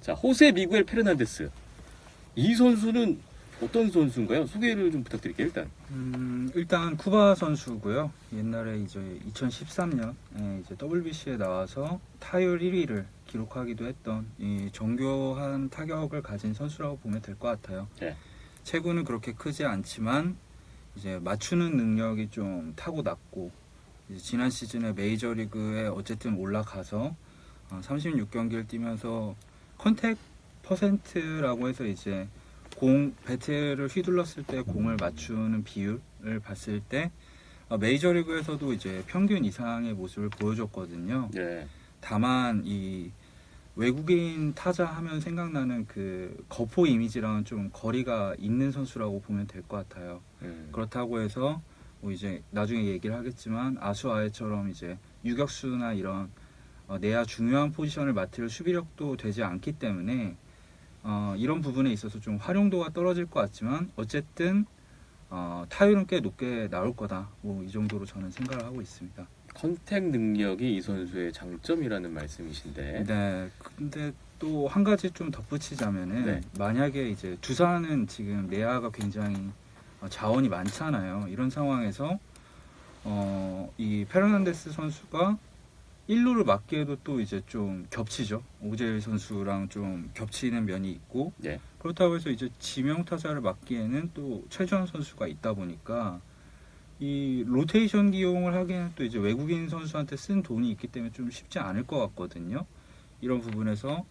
자, 호세 미구엘 페르난데스. 이 선수는 어떤 선수인가요? 소개를 좀 부탁드릴게요, 일단. 일단 쿠바 선수고요. 옛날에 이제 2013년 이제 WBC에 나와서 타율 1위를 기록하기도 했던 이 정교한 타격을 가진 선수라고 보면 될 것 같아요. 네. 체구는 그렇게 크지 않지만 이제 맞추는 능력이 좀 타고났고 이제 지난 시즌에 메이저리그에 어쨌든 올라가서 36경기를 뛰면서 컨택 퍼센트라고 해서 이제 배트를 휘둘렀을 때 공을 맞추는 비율을 봤을 때 메이저리그에서도 이제 평균 이상의 모습을 보여줬거든요. 네. 다만 이 외국인 타자 하면 생각나는 그 거포 이미지랑은 좀 거리가 있는 선수라고 보면 될 것 같아요. 그렇다고 해서 뭐 이제 나중에 얘기를 하겠지만 아수아에처럼 이제 유격수나 이런 내야 중요한 포지션을 맡을 수비력도 되지 않기 때문에 이런 부분에 있어서 좀 활용도가 떨어질 것 같지만 어쨌든 타율은 꽤 높게 나올 거다. 뭐 이 정도로 저는 생각을 하고 있습니다. 컨택 능력이 이 선수의 장점이라는 말씀이신데. 네. 근데 또 한 가지 좀 덧붙이자면은 네. 만약에 이제 두산은 지금 내야가 굉장히 자원이 많잖아요. 이런 상황에서 이 페르난데스 선수가 1루를 맡기에도 또 이제 좀 겹치죠. 오재일 선수랑 좀 겹치는 면이 있고 네. 그렇다고 해서 이제 지명 타자를 맡기에는 또 최주환 선수가 있다 보니까 이 로테이션 기용을 하기에는 또 이제 외국인 선수한테 쓴 돈이 있기 때문에 좀 쉽지 않을 것 같거든요. 이런 부분에서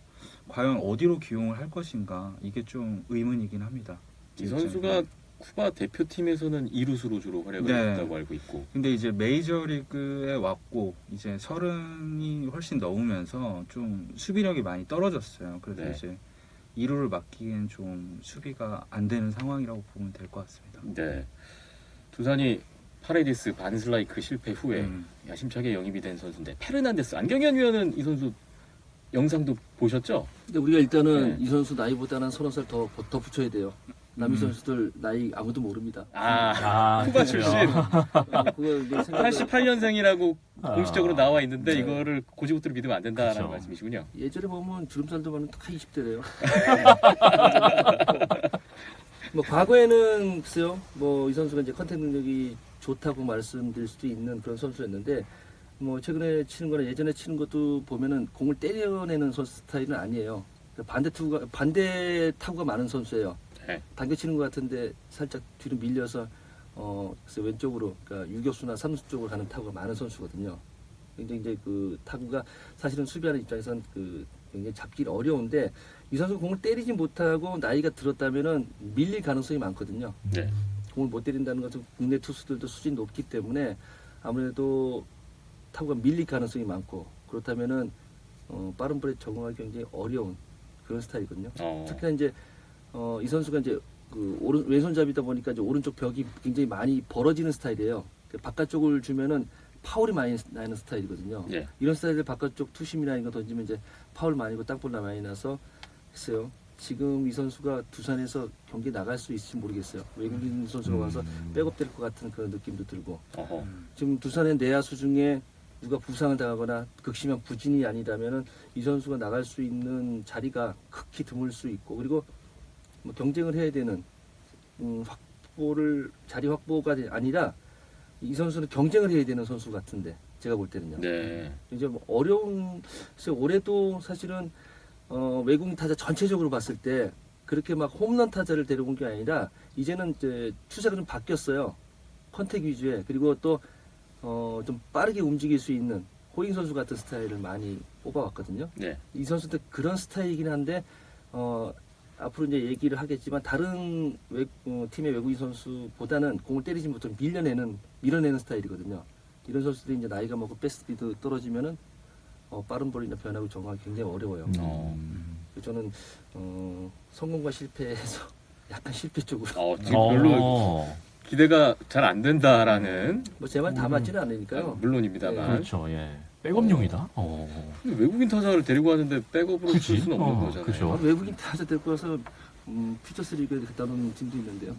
과연 어디로 기용을 할 것인가 이게 좀 의문이긴 합니다. 이 선수가 쿠바 대표팀에서는 이루수로 주로 활약을 네. 했다고 알고 있고. 근데 이제 메이저리그에 왔고 이제 30이 훨씬 넘으면서 좀 수비력이 많이 떨어졌어요. 그래서 네. 이제 2루를 맡기엔 좀 수비가 안 되는 상황이라고 보면 될 것 같습니다. 네. 두산이 파레디스 반슬라이크 실패 후에 음. 야심차게 영입이 된 선수인데 페르난데스 안경현 위원은 이 선수 영상도 보셨죠? 근데 우리가 일단은 네. 이 선수 나이보다는 30살 더 붙여야 돼요. 남미 선수들 나이 아무도 모릅니다. 쿠바 그렇죠. 출신 그걸 이제 생각을 88년생이라고 공식적으로 나와 있는데 네. 이거를 고지고대로 믿으면 안 된다는 그렇죠. 말씀이시군요. 예전에 보면 주름살도 많은 다 20대래요. 뭐 과거에는 글쎄요, 뭐 이 선수가 이제 컨택 능력이 좋다고 말씀드릴 수도 있는 그런 선수였는데 뭐 최근에 치는 거나 예전에 치는 것도 보면은 공을 때려내는 선수 스타일은 아니에요. 반대 타구가 많은 선수예요. 네. 당겨 치는 것 같은데 살짝 뒤로 밀려서 글쎄 왼쪽으로 그러니까 유격수나 삼수 쪽으로 가는 타구가 많은 선수거든요. 굉장히 이제 그 타구가 사실은 수비하는 입장에선 그 굉장히 잡기 어려운데 이 선수 공을 때리지 못하고 나이가 들었다면은 밀릴 가능성이 많거든요. 네. 공을 못 때린다는 것은 국내 투수들도 수준이 높기 때문에 아무래도 타구가 밀릴 가능성이 많고 그렇다면은 빠른 볼에 적응하기 굉장히 어려운 그런 스타일이거든요. 특히나 이제 이 선수가 이제 그 왼손잡이다 보니까 이제 오른쪽 벽이 굉장히 많이 벌어지는 스타일이에요. 바깥쪽을 주면은 파울이 많이 나는 스타일이거든요. 네. 이런 스타일을 바깥쪽 투심이나 이거 던지면 이제 파울 많이 고 땅볼 많이 나서 글쎄요. 지금 이 선수가 두산에서 경기 나갈 수 있을지 모르겠어요. 외국인 선수가 와서 백업 될 것 같은 그런 느낌도 들고 어허. 지금 두산의 내야수 중에 누가 부상을 당하거나 극심한 부진이 아니라면은 이 선수가 나갈 수 있는 자리가 극히 드물 수 있고 그리고 뭐 경쟁을 해야 되는 자리 확보가 아니라 이 선수는 경쟁을 해야 되는 선수 같은데 제가 볼 때는요. 네. 이제 뭐 어려운 올해도 사실은 외국인 타자 전체적으로 봤을 때 그렇게 막 홈런 타자를 데려온 게 아니라 이제는 이제 투자가 좀 바뀌었어요. 컨택 위주에 그리고 또 좀 빠르게 움직일 수 있는 호잉 선수 같은 스타일을 많이 뽑아왔거든요. 네. 이 선수도 그런 스타일이긴 한데 앞으로 이제 얘기를 하겠지만 다른 팀의 외국인 선수보다는 공을 때리지 못하고 밀어내는 스타일이거든요. 이런 선수들이 이제 나이가 먹고 패스피드 떨어지면은 빠른 볼이나 변화구 적응하기 굉장히 어려워요. 저는 성공과 실패에서 약간 실패 쪽으로. 지금 별로 기대가 잘 안 된다라는 뭐 제 말 다 맞지는 않으니까요. 물론입니다만. 그렇죠. 예. 백업용이다. 근데 외국인 타자를 데리고 왔는데 백업으로 쓸 그치? 수는 없는 거잖아요. 그죠. 외국인 타자 데리고 와서 퓨처스 리그에 갖다 놓은 팀도 있는데요.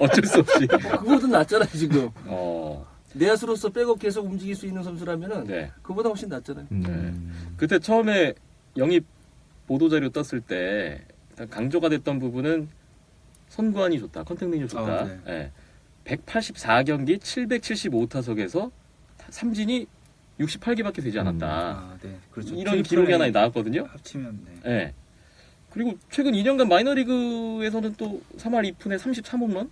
어쩔 수 없이. 그거보다 낫잖아요 지금. 어. 내야수로서 백업 계속 움직일 수 있는 선수라면은 네. 그보다 훨씬 낫잖아요. 네. 그때 처음에 영입 보도자료 떴을 때 일단 강조가 됐던 부분은 선구안이 좋다, 컨택맨이 좋다. 네. 예. 184경기 775타석에서 삼진이 68개밖에 되지 않았다. 네. 그렇죠. 이런 기록이 하나 나왔거든요. 합치면 네. 예. 그리고 최근 2년간 마이너리그에서는 또 3할 2푼에 33홈런?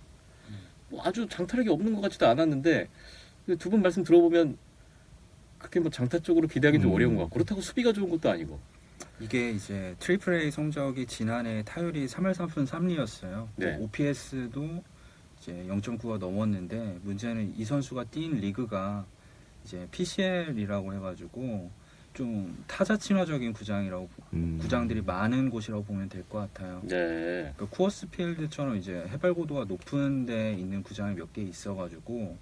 뭐 아주 장타력이 없는 것 같지도 않았는데 두 분 말씀 들어보면 그렇게 뭐 장타 쪽으로 기대하기 좀 어려운 것 같고 그렇다고 수비가 좋은 것도 아니고. 이게 이제 트리플 A 성적이 지난해 타율이 3할 3푼 3리였어요. 네. OPS도 이제 0.9가 넘었는데 문제는 이 선수가 뛴 리그가 이제 PCL이라고 해가지고 좀 타자 친화적인 구장이라고 구장들이 많은 곳이라고 보면 될 것 같아요. 네. 그 쿠어스 필드처럼 이제 해발 고도가 높은 데 있는 구장이 몇 개 있어가지고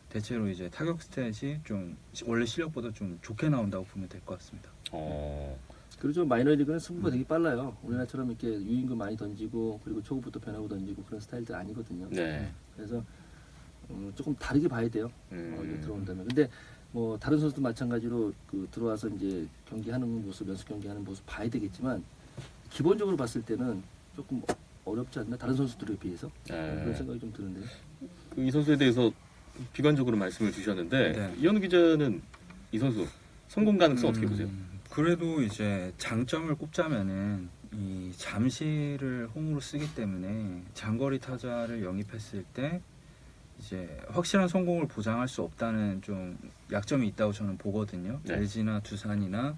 대체로 이제 타격 스탯이 좀 원래 실력보다 좀 좋게 나온다고 보면 될 것 같습니다. 그리고 좀 마이너리그는 승부가 되게 빨라요. 우리나라처럼 이렇게 유인구 많이 던지고 그리고 초구부터 변하고 던지고 그런 스타일들 아니거든요. 네. 그래서 조금 다르게 봐야 돼요. 이제 들어온다면. 근데 뭐 다른 선수도 마찬가지로 그 들어와서 이제 경기하는 모습, 연습 경기하는 모습 봐야 되겠지만 기본적으로 봤을 때는 조금 어렵지 않나 다른 선수들에 비해서 그런 생각이 좀 드는데요. 이 선수에 대해서 비관적으로 말씀을 주셨는데 네. 이현우 기자는 이 선수 성공 가능성 어떻게 보세요? 그래도 이제 장점을 꼽자면은 이 잠실을 홈으로 쓰기 때문에 장거리 타자를 영입했을 때 이제 확실한 성공을 보장할 수 없다는 좀 약점이 있다고 저는 보거든요. 네. LG나 두산이나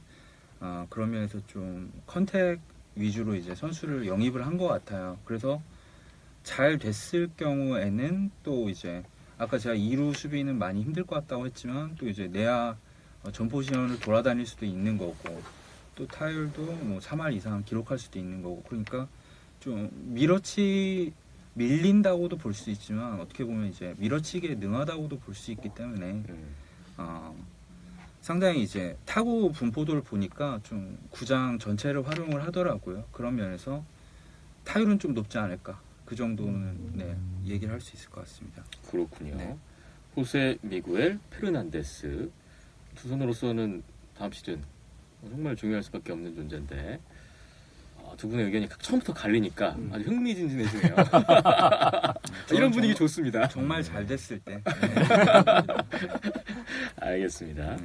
그런 면에서 좀 컨택 위주로 이제 선수를 영입을 한 것 같아요. 그래서 잘 됐을 경우에는 또 이제 아까 제가 2루 수비는 많이 힘들 것 같다고 했지만 또 이제 내야 전 포지션을 돌아다닐 수도 있는 거고 또 타율도 뭐 3할 이상 기록할 수도 있는 거고 그러니까 좀 밀린다고도 볼 수 있지만 어떻게 보면 이제 밀어치기에 능하다고도 볼 수 있기 때문에 상당히 이제 타구 분포도를 보니까 좀 구장 전체를 활용을 하더라고요. 그런 면에서 타율은 좀 높지 않을까 그 정도는 네, 얘기를 할 수 있을 것 같습니다. 그렇군요. 네. 호세 미구엘 페르난데스 두산으로서는 다음 시즌 정말 중요할 수밖에 없는 존재인데 두 분의 의견이 처음부터 갈리니까 아주 흥미진진해지네요. 이런 분위기 좋습니다. 정말 잘 됐을 때. 알겠습니다.